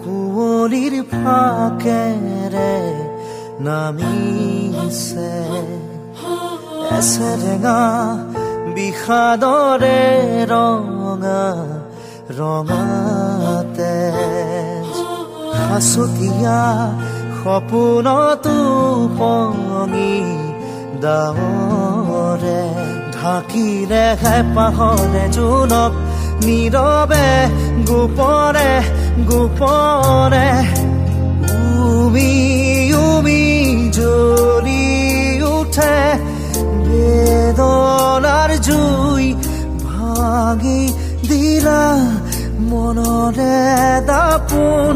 কুঁৱলীৰ ফাকেৰে নামিছে এছেৰেঙা বিষাদৰে ৰঙা ৰঙাতে সাঁচতীয়া সপোনতো পঙি ডাৱৰে ঢাকিলে হেঁপাহৰে জোনক নীৰৱে গোপনে গোপনে উমি উমি জ্বলি উঠে বেদনাৰ জুই ভাঙি দিলা মনৰে দাপোন